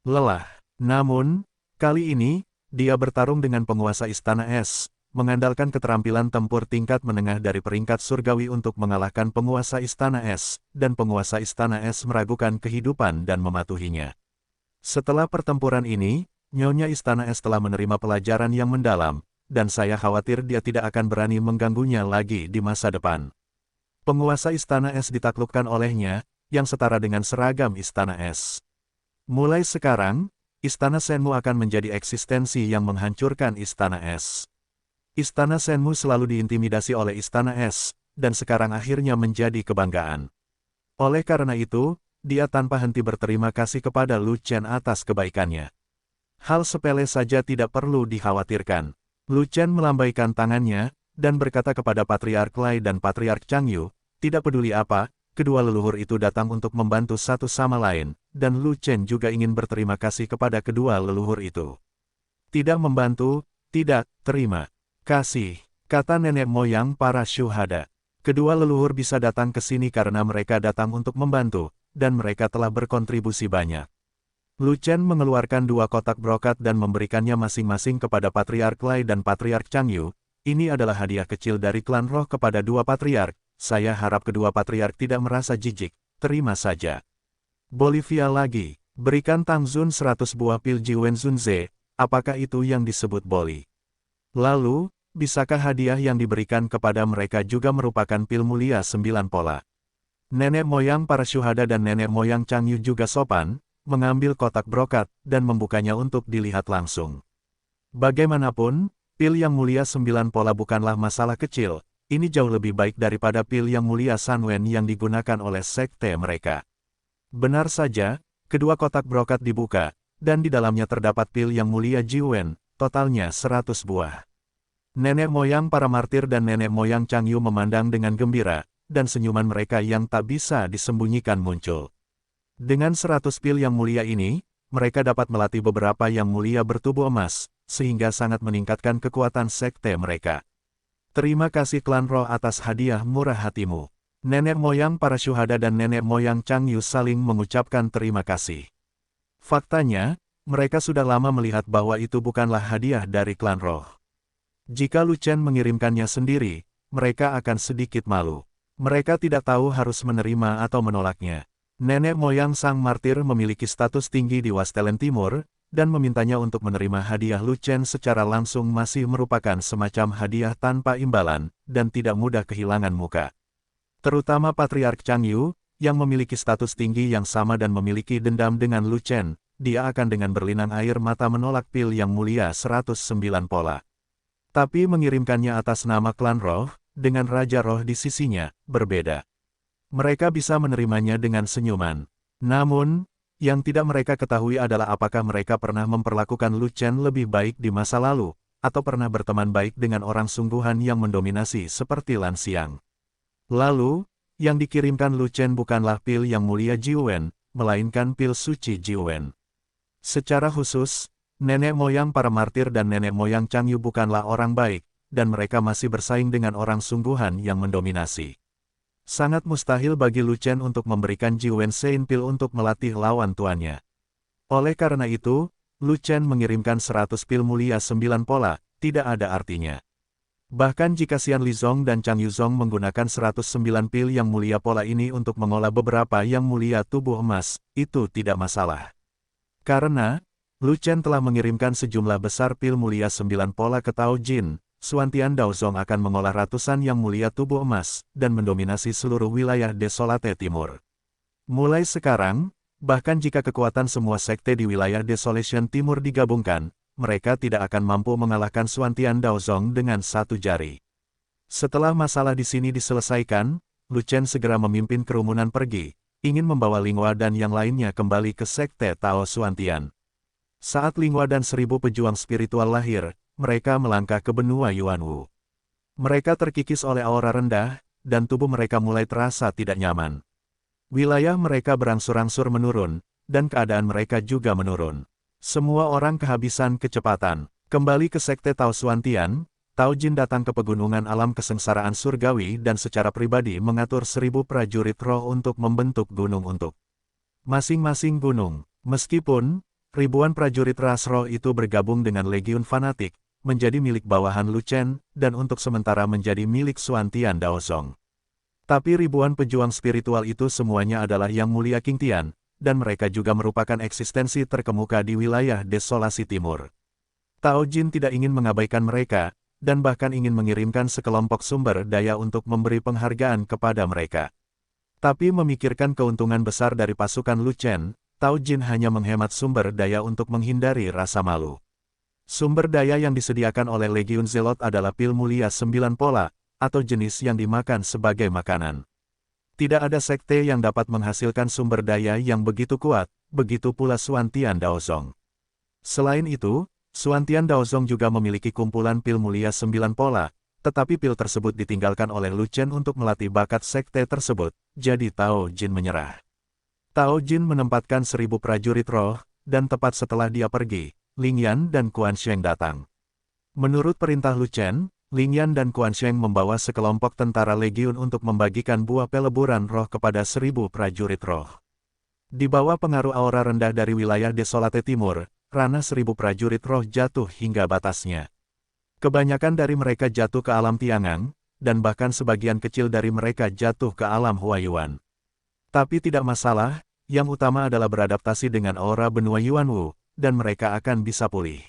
Lelah. Namun, kali ini, dia bertarung dengan penguasa Istana Es, mengandalkan keterampilan tempur tingkat menengah dari peringkat surgawi untuk mengalahkan penguasa Istana Es, dan penguasa Istana Es meragukan kehidupan dan mematuhinya. Setelah pertempuran ini, Nyonya Istana Es telah menerima pelajaran yang mendalam, dan saya khawatir dia tidak akan berani mengganggunya lagi di masa depan. Penguasa Istana Es ditaklukkan olehnya, yang setara dengan seragam Istana Es. Mulai sekarang, Istana Shenmu akan menjadi eksistensi yang menghancurkan Istana Es. Istana Shenmu selalu diintimidasi oleh Istana Es, dan sekarang akhirnya menjadi kebanggaan. Oleh karena itu, dia tanpa henti berterima kasih kepada Lu Chen atas kebaikannya. Hal sepele saja tidak perlu dikhawatirkan. Lu Chen melambaikan tangannya, dan berkata kepada Patriark Lai dan Patriark Changyu, tidak peduli apa, kedua leluhur itu datang untuk membantu satu sama lain, dan Lu Chen juga ingin berterima kasih kepada kedua leluhur itu. Tidak membantu, tidak, terima kasih, kata nenek moyang para syuhada. Kedua leluhur bisa datang ke sini karena mereka datang untuk membantu, dan mereka telah berkontribusi banyak. Lu Chen mengeluarkan 2 kotak brokat dan memberikannya masing-masing kepada Patriark Lai dan Patriark Changyu. Ini adalah hadiah kecil dari klan roh kepada 2 patriark. Saya harap kedua patriark tidak merasa jijik, terima saja. Bolivia lagi, berikan Tang Zun 100 buah pil Jiwen Zunze, apakah itu yang disebut boli? Lalu, bisakah hadiah yang diberikan kepada mereka juga merupakan pil mulia 9 pola? Nenek moyang para syuhada dan nenek moyang Changyu juga sopan, mengambil kotak brokat, dan membukanya untuk dilihat langsung. Bagaimanapun, pil yang mulia 9 pola bukanlah masalah kecil. Ini jauh lebih baik daripada pil yang mulia Sanwen yang digunakan oleh sekte mereka. Benar saja, kedua kotak brokat dibuka, dan di dalamnya terdapat pil yang mulia Jiwen, totalnya 100 buah. Nenek moyang para martir dan nenek moyang Changyu memandang dengan gembira, dan senyuman mereka yang tak bisa disembunyikan muncul. Dengan 100 pil yang mulia ini, mereka dapat melatih beberapa yang mulia bertubuh emas, sehingga sangat meningkatkan kekuatan sekte mereka. Terima kasih klan roh atas hadiah murah hatimu. Nenek moyang para syuhada dan nenek moyang Changyu saling mengucapkan terima kasih. Faktanya, mereka sudah lama melihat bahwa itu bukanlah hadiah dari klan roh. Jika Lu Chen mengirimkannya sendiri, mereka akan sedikit malu. Mereka tidak tahu harus menerima atau menolaknya. Nenek moyang sang martir memiliki status tinggi di Wastelen Timur, dan memintanya untuk menerima hadiah Lu Chen secara langsung masih merupakan semacam hadiah tanpa imbalan, dan tidak mudah kehilangan muka. Terutama Patriark Changyu, yang memiliki status tinggi yang sama dan memiliki dendam dengan Lu Chen, dia akan dengan berlinang air mata menolak pil yang mulia 109 pola. Tapi mengirimkannya atas nama klan roh, dengan Raja Roh di sisinya, berbeda. Mereka bisa menerimanya dengan senyuman. Namun, yang tidak mereka ketahui adalah apakah mereka pernah memperlakukan Lu Chen lebih baik di masa lalu, atau pernah berteman baik dengan orang sungguhan yang mendominasi seperti Lan Xiang. Lalu, yang dikirimkan Lu Chen bukanlah pil yang mulia Jiwen, melainkan pil suci Jiwen. Secara khusus, nenek moyang para martir dan nenek moyang Changyu bukanlah orang baik, dan mereka masih bersaing dengan orang sungguhan yang mendominasi. Sangat mustahil bagi Lu Chen untuk memberikan Ji Wenxin pil untuk melatih lawan tuannya. Oleh karena itu, Lu Chen mengirimkan 100 pil mulia 9 pola, tidak ada artinya. Bahkan jika Xian Lizong dan Chang Yuzong menggunakan 109 pil yang mulia pola ini untuk mengolah beberapa yang mulia tubuh emas, itu tidak masalah. Karena, Lu Chen telah mengirimkan sejumlah besar pil mulia 9 pola ke Tao Jin, Xuantian Daozong akan mengolah ratusan yang mulia tubuh emas, dan mendominasi seluruh wilayah Desolate Timur. Mulai sekarang, bahkan jika kekuatan semua sekte di wilayah Desolation Timur digabungkan, mereka tidak akan mampu mengalahkan Xuantian Daozong dengan satu jari. Setelah masalah di sini diselesaikan, Lu Chen segera memimpin kerumunan pergi, ingin membawa Linghua dan yang lainnya kembali ke sekte Tao Xuantian. Saat Linghua dan 1000 pejuang spiritual lahir, mereka melangkah ke benua Yuanwu. Mereka terkikis oleh aura rendah, dan tubuh mereka mulai terasa tidak nyaman. Wilayah mereka berangsur-angsur menurun, dan keadaan mereka juga menurun. Semua orang kehabisan kecepatan. Kembali ke sekte Tao Xuantian, Tao Jin datang ke pegunungan alam kesengsaraan surgawi dan secara pribadi mengatur 1000 prajurit roh untuk membentuk gunung untuk masing-masing gunung. Meskipun ribuan prajurit ras roh itu bergabung dengan legiun fanatik, menjadi milik bawahan Lu Chen, dan untuk sementara menjadi milik Xuantian Daozong. Tapi ribuan pejuang spiritual itu semuanya adalah Yang Mulia King Tian, dan mereka juga merupakan eksistensi terkemuka di wilayah Desolasi Timur. Tao Jin tidak ingin mengabaikan mereka, dan bahkan ingin mengirimkan sekelompok sumber daya untuk memberi penghargaan kepada mereka. Tapi memikirkan keuntungan besar dari pasukan Lu Chen, Tao Jin hanya menghemat sumber daya untuk menghindari rasa malu. Sumber daya yang disediakan oleh Legiun Zelot adalah pil mulia 9 pola, atau jenis yang dimakan sebagai makanan. Tidak ada sekte yang dapat menghasilkan sumber daya yang begitu kuat, begitu pula Xuantian Daozong. Selain itu, Xuantian Daozong juga memiliki kumpulan pil mulia 9 pola, tetapi pil tersebut ditinggalkan oleh Lu Chen untuk melatih bakat sekte tersebut, jadi Tao Jin menyerah. Tao Jin menempatkan 1000 prajurit roh, dan tepat setelah dia pergi, Ling Yan dan Quan Sheng datang. Menurut perintah Lu Chen, Ling Yan dan Quan Sheng membawa sekelompok tentara legiun untuk membagikan buah peleburan roh kepada 1000 prajurit roh. Di bawah pengaruh aura rendah dari wilayah Desolate Timur, ranah 1000 prajurit roh jatuh hingga batasnya. Kebanyakan dari mereka jatuh ke alam Tiangang, dan bahkan sebagian kecil dari mereka jatuh ke alam Huayuan. Tapi tidak masalah, yang utama adalah beradaptasi dengan aura benua Yuanwu, dan mereka akan bisa pulih.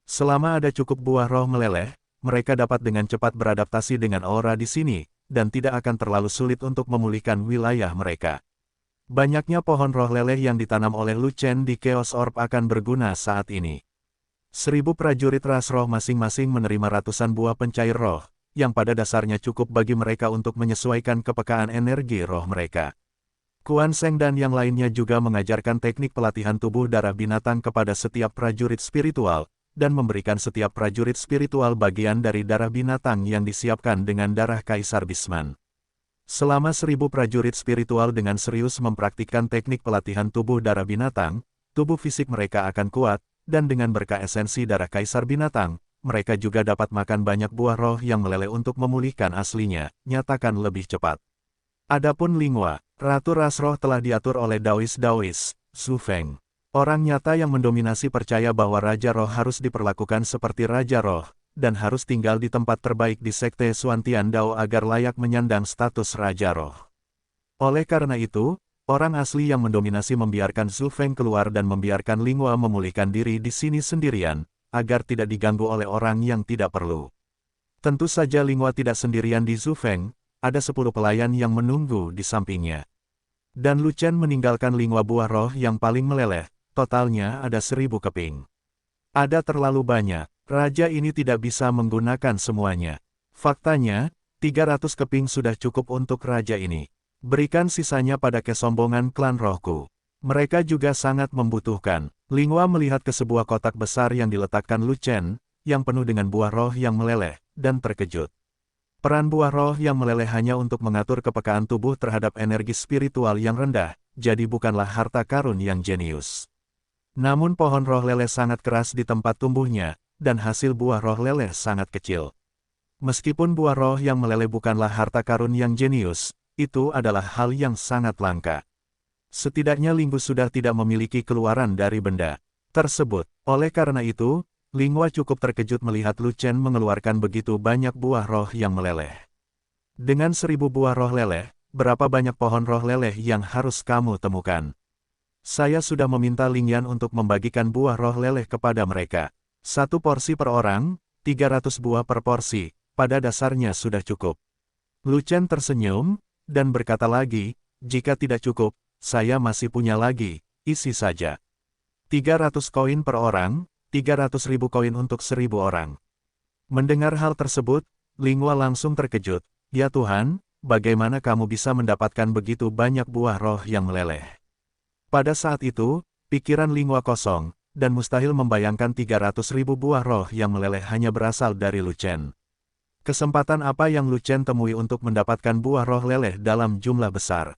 Selama ada cukup buah roh meleleh, mereka dapat dengan cepat beradaptasi dengan aura di sini, dan tidak akan terlalu sulit untuk memulihkan wilayah mereka. Banyaknya pohon roh leleh yang ditanam oleh Lu Chen di Chaos Orb akan berguna saat ini. 1000 prajurit ras roh masing-masing menerima ratusan buah pencair roh, yang pada dasarnya cukup bagi mereka untuk menyesuaikan kepekaan energi roh mereka. Quan Sheng dan yang lainnya juga mengajarkan teknik pelatihan tubuh darah binatang kepada setiap prajurit spiritual, dan memberikan setiap prajurit spiritual bagian dari darah binatang yang disiapkan dengan darah Kaisar Bisman. Selama 1000 prajurit spiritual dengan serius mempraktikkan teknik pelatihan tubuh darah binatang, tubuh fisik mereka akan kuat, dan dengan berkah esensi darah Kaisar Binatang, mereka juga dapat makan banyak buah roh yang meleleh untuk memulihkan aslinya, nyatakan lebih cepat. Adapun Linghua, Ratu Ras Roh telah diatur oleh Daois, Su Feng. Orang nyata yang mendominasi percaya bahwa Raja Roh harus diperlakukan seperti Raja Roh, dan harus tinggal di tempat terbaik di Sekte Xuantian Dao agar layak menyandang status Raja Roh. Oleh karena itu, orang asli yang mendominasi membiarkan Su Feng keluar dan membiarkan Linghua memulihkan diri di sini sendirian, agar tidak diganggu oleh orang yang tidak perlu. Tentu saja Linghua tidak sendirian di Su Feng, ada 10 pelayan yang menunggu di sampingnya. Dan Lu Chen meninggalkan Linghua buah roh yang paling meleleh. Totalnya ada 1000 keping. Ada terlalu banyak, raja ini tidak bisa menggunakan semuanya. Faktanya, 300 keping sudah cukup untuk raja ini. Berikan sisanya pada kesombongan klan rohku. Mereka juga sangat membutuhkan. Linghua melihat ke sebuah kotak besar yang diletakkan Lu Chen, yang penuh dengan buah roh yang meleleh, dan terkejut. Peran buah roh yang meleleh hanya untuk mengatur kepekaan tubuh terhadap energi spiritual yang rendah, jadi bukanlah harta karun yang jenius. Namun pohon roh leleh sangat keras di tempat tumbuhnya, dan hasil buah roh leleh sangat kecil. Meskipun buah roh yang meleleh bukanlah harta karun yang jenius, itu adalah hal yang sangat langka. Setidaknya Lingus sudah tidak memiliki keluaran dari benda tersebut. Oleh karena itu, Linghua cukup terkejut melihat Lu Chen mengeluarkan begitu banyak buah roh yang meleleh. Dengan 1000 buah roh leleh, berapa banyak pohon roh leleh yang harus kamu temukan? Saya sudah meminta Lingyan untuk membagikan buah roh leleh kepada mereka. 1 porsi per orang, 300 buah per porsi, pada dasarnya sudah cukup. Lu Chen tersenyum, dan berkata lagi, jika tidak cukup, saya masih punya lagi, isi saja. 300 koin per orang, 300.000 koin untuk 1000 orang. Mendengar hal tersebut, Linghua langsung terkejut, ya Tuhan, bagaimana kamu bisa mendapatkan begitu banyak buah roh yang meleleh? Pada saat itu, pikiran Linghua kosong, dan mustahil membayangkan 300.000 buah roh yang meleleh hanya berasal dari Lu Chen. Kesempatan apa yang Lu Chen temui untuk mendapatkan buah roh leleh dalam jumlah besar?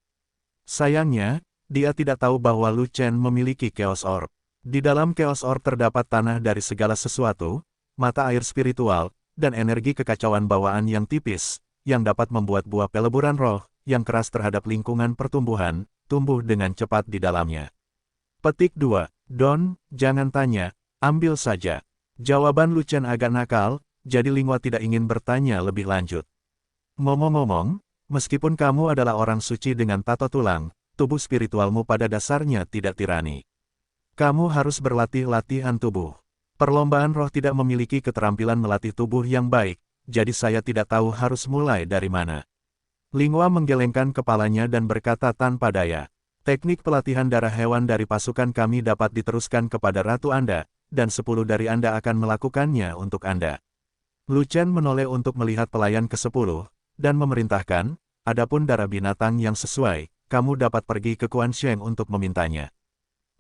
Sayangnya, dia tidak tahu bahwa Lu Chen memiliki Chaos Orb. Di dalam Chaos Orb terdapat tanah dari segala sesuatu, mata air spiritual, dan energi kekacauan bawaan yang tipis, yang dapat membuat buah peleburan roh, yang keras terhadap lingkungan pertumbuhan, tumbuh dengan cepat di dalamnya. Petik 2. Don, jangan tanya, ambil saja. Jawaban Lu Chen agak nakal, jadi Linghua tidak ingin bertanya lebih lanjut. Ngomong-ngomong, meskipun kamu adalah orang suci dengan tato tulang, tubuh spiritualmu pada dasarnya tidak tirani. Kamu harus berlatih latihan tubuh. Perlombaan roh tidak memiliki keterampilan melatih tubuh yang baik, jadi saya tidak tahu harus mulai dari mana. Linghua menggelengkan kepalanya dan berkata tanpa daya, teknik pelatihan darah hewan dari pasukan kami dapat diteruskan kepada ratu Anda, dan 10 dari Anda akan melakukannya untuk Anda. Lu Chen menoleh untuk melihat pelayan ke-10, dan memerintahkan, adapun darah binatang yang sesuai, kamu dapat pergi ke Quan Sheng untuk memintanya.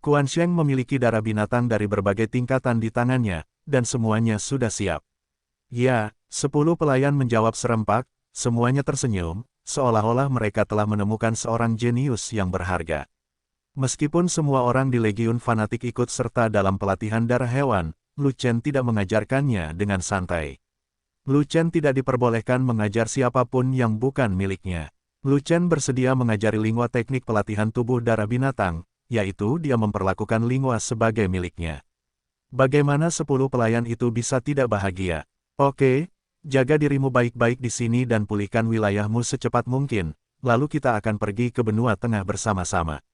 Quan Sheng memiliki darah binatang dari berbagai tingkatan di tangannya, dan semuanya sudah siap. Ya, 10 pelayan menjawab serempak, semuanya tersenyum, seolah-olah mereka telah menemukan seorang jenius yang berharga. Meskipun semua orang di Legiun Fanatik ikut serta dalam pelatihan darah hewan, Lu Chen tidak mengajarkannya dengan santai. Lu Chen tidak diperbolehkan mengajar siapapun yang bukan miliknya. Lu Chen bersedia mengajari Linghua teknik pelatihan tubuh darah binatang, yaitu dia memperlakukan Linghua sebagai miliknya. Bagaimana 10 pelayan itu bisa tidak bahagia? Oke, jaga dirimu baik-baik di sini dan pulihkan wilayahmu secepat mungkin, lalu kita akan pergi ke benua tengah bersama-sama.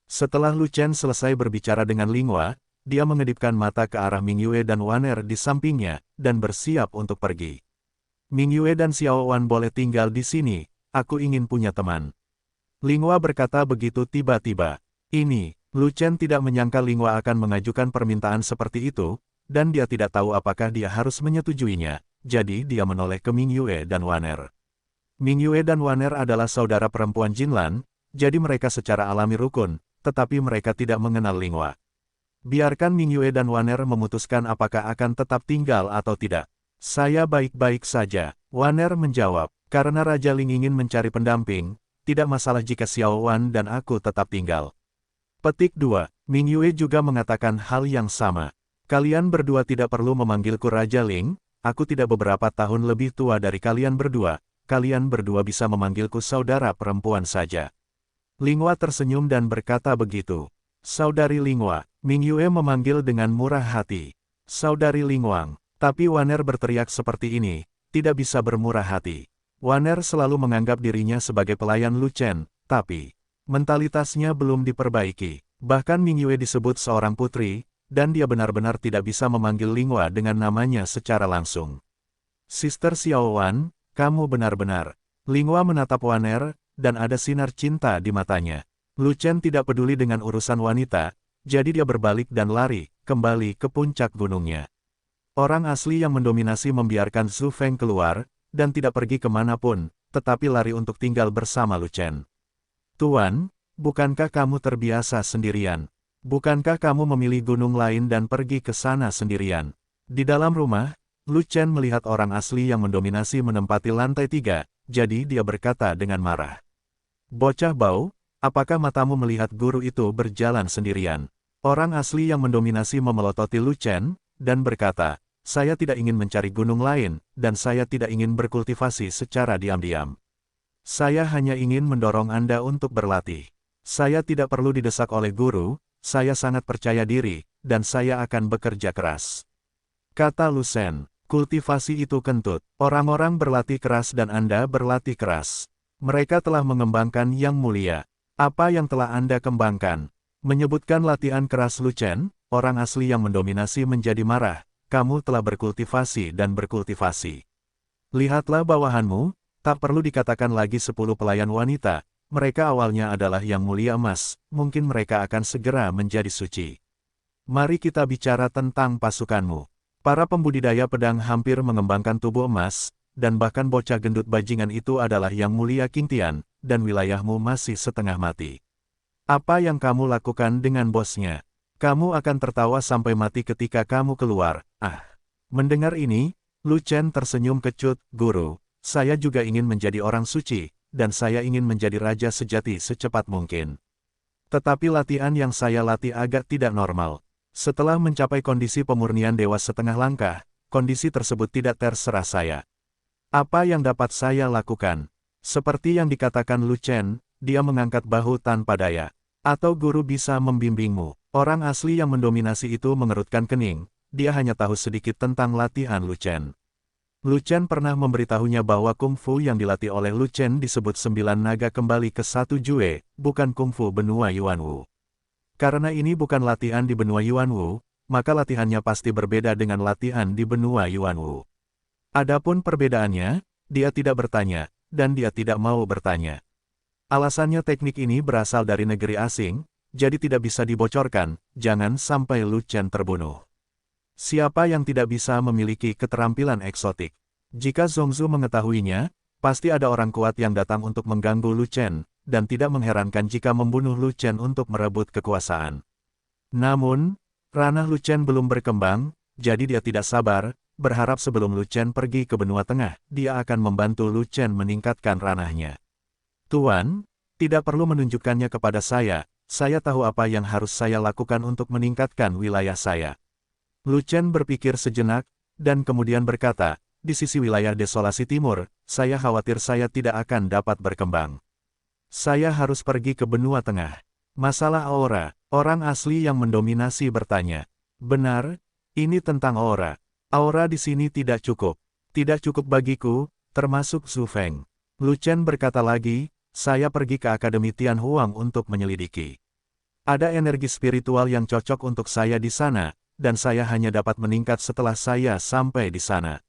Setelah Lu Chen selesai berbicara dengan Linghua, dia mengedipkan mata ke arah Mingyue dan Waner di sampingnya, dan bersiap untuk pergi. Mingyue dan Xiao Wan boleh tinggal di sini, aku ingin punya teman. Linghua berkata begitu tiba-tiba. Lu Chen tidak menyangka Linghua akan mengajukan permintaan seperti itu, dan dia tidak tahu apakah dia harus menyetujuinya, jadi dia menoleh ke Mingyue dan Waner. Mingyue dan Waner adalah saudara perempuan Jinlan, jadi mereka secara alami rukun, tetapi mereka tidak mengenal Linghua. Biarkan Mingyue dan Waner memutuskan apakah akan tetap tinggal atau tidak. Saya baik-baik saja, Waner menjawab, karena Raja Ling ingin mencari pendamping, tidak masalah jika Xiao Wan dan aku tetap tinggal. Petik 2. Mingyue juga mengatakan hal yang sama. Kalian berdua tidak perlu memanggilku Raja Ling, aku tidak beberapa tahun lebih tua dari kalian berdua bisa memanggilku saudara perempuan saja. Linghua tersenyum dan berkata begitu. Saudari Linghua, Mingyue memanggil dengan murah hati. Saudari Linghua, tapi Waner berteriak seperti ini, tidak bisa bermurah hati. Waner selalu menganggap dirinya sebagai pelayan Lu Chen, tapi mentalitasnya belum diperbaiki. Bahkan Mingyue disebut seorang putri, dan dia benar-benar tidak bisa memanggil Linghua dengan namanya secara langsung. Sister Xiao Wan, kamu benar-benar. Linghua menatap Waner, dan ada sinar cinta di matanya. Lu Chen tidak peduli dengan urusan wanita, jadi dia berbalik dan lari, kembali ke puncak gunungnya. Orang asli yang mendominasi membiarkan Zhu Feng keluar, dan tidak pergi kemanapun, tetapi lari untuk tinggal bersama Lu Chen. Tuan, bukankah kamu terbiasa sendirian? Bukankah kamu memilih gunung lain dan pergi ke sana sendirian? Di dalam rumah, Lu Chen melihat orang asli yang mendominasi menempati lantai 3, jadi dia berkata dengan marah. Bocah bau, apakah matamu melihat guru itu berjalan sendirian? Orang asli yang mendominasi memelototi Lu Chen, dan berkata, saya tidak ingin mencari gunung lain, dan saya tidak ingin berkultivasi secara diam-diam. Saya hanya ingin mendorong Anda untuk berlatih. Saya tidak perlu didesak oleh guru, saya sangat percaya diri, dan saya akan bekerja keras. Kata Lu Shen, kultivasi itu kentut, orang-orang berlatih keras dan Anda berlatih keras. Mereka telah mengembangkan yang mulia. Apa yang telah Anda kembangkan? Menyebutkan latihan keras Lu Chen, orang asli yang mendominasi menjadi marah, kamu telah berkultivasi dan berkultivasi. Lihatlah bawahanmu, tak perlu dikatakan lagi 10 pelayan wanita, mereka awalnya adalah yang mulia emas, mungkin mereka akan segera menjadi suci. Mari kita bicara tentang pasukanmu. Para pembudidaya pedang hampir mengembangkan tubuh emas, dan bahkan bocah gendut bajingan itu adalah yang mulia Qingtian, dan wilayahmu masih setengah mati. Apa yang kamu lakukan dengan bosnya? Kamu akan tertawa sampai mati ketika kamu keluar. Mendengar ini, Lu Chen tersenyum kecut, guru, saya juga ingin menjadi orang suci, dan saya ingin menjadi raja sejati secepat mungkin. Tetapi latihan yang saya latih agak tidak normal. Setelah mencapai kondisi pemurnian dewa setengah langkah, kondisi tersebut tidak terserah saya. Apa yang dapat saya lakukan? Seperti yang dikatakan Lu Chen, dia mengangkat bahu tanpa daya. Atau guru bisa membimbingmu. Orang asli yang mendominasi itu mengerutkan kening, dia hanya tahu sedikit tentang latihan Lu Chen. Lu Chen pernah memberitahunya bahwa kungfu yang dilatih oleh Lu Chen disebut 9 naga kembali ke 1 Jue, bukan kungfu benua Yuanwu. Karena ini bukan latihan di benua Yuanwu, maka latihannya pasti berbeda dengan latihan di benua Yuanwu. Adapun perbedaannya, dia tidak bertanya, dan dia tidak mau bertanya. Alasannya teknik ini berasal dari negeri asing, jadi tidak bisa dibocorkan, jangan sampai Lu Chen terbunuh. Siapa yang tidak bisa memiliki keterampilan eksotik? Jika Zhongzhu mengetahuinya, pasti ada orang kuat yang datang untuk mengganggu Lu Chen, dan tidak mengherankan jika membunuh Lu Chen untuk merebut kekuasaan. Namun, ranah Lu Chen belum berkembang, jadi dia tidak sabar, berharap sebelum Lu Chen pergi ke benua tengah, dia akan membantu Lu Chen meningkatkan ranahnya. Tuan, tidak perlu menunjukkannya kepada saya tahu apa yang harus saya lakukan untuk meningkatkan wilayah saya. Lu Chen berpikir sejenak, dan kemudian berkata, di sisi wilayah desolasi timur, saya khawatir saya tidak akan dapat berkembang. Saya harus pergi ke benua tengah. Masalah aura, orang asli yang mendominasi bertanya. Benar, ini tentang aura. Aura di sini tidak cukup. Tidak cukup bagiku, termasuk Zhu Feng. Lu Chen berkata lagi, saya pergi ke Akademi Tian Huang untuk menyelidiki. Ada energi spiritual yang cocok untuk saya di sana, dan saya hanya dapat meningkat setelah saya sampai di sana.